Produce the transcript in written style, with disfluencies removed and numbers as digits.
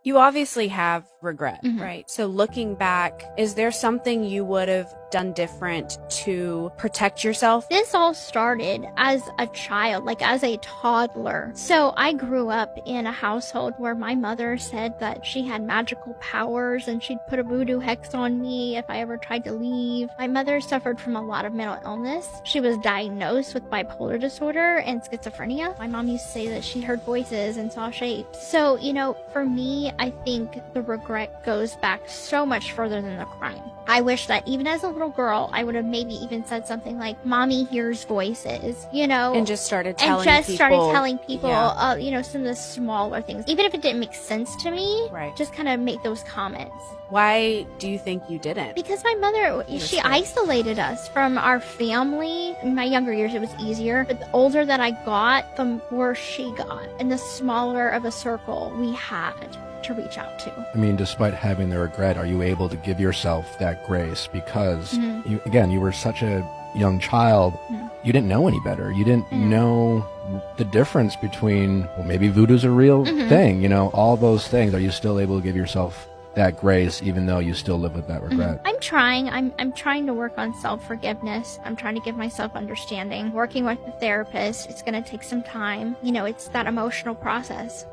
You obviously have regret, Mhm. right? So looking back, is there something you would have done different to protect yourself? This all started as a child, like as a toddler. So I grew up in a household where my mother said that she had magical powers and she'd put a voodoo hex on me if I ever tried to leave. My mother suffered from a lot of mental illness. She was diagnosed with bipolar disorder and schizophrenia. My mom used to say that she heard voices and saw shapes. So, for me, I think the regret goes back so much further than the crime. I wish that even as a little girl, I would have maybe even said something like, "Mommy hears voices," And just started telling people, Yeah. some of the smaller things. Even if it didn't make sense to me, Right. just kind of make those comments. Why do you think you didn't? Because my mother, she isolated us from our family. In my younger years, it was easier. But the older that I got, the worse she got. And the smaller of a circle we had to reach out to. I mean, despite having the regret, are you able to give yourself that grace? Because, you were such a young child. You didn't know any better. You didn't know the difference between, well, maybe voodoo's a real thing, all those things. Are you still able to give yourself that grace even though you still live with that regret? I'm trying. I'm trying to work on self-forgiveness. I'm trying to give myself understanding. Working with a therapist, it's going to take some time. It's that emotional process.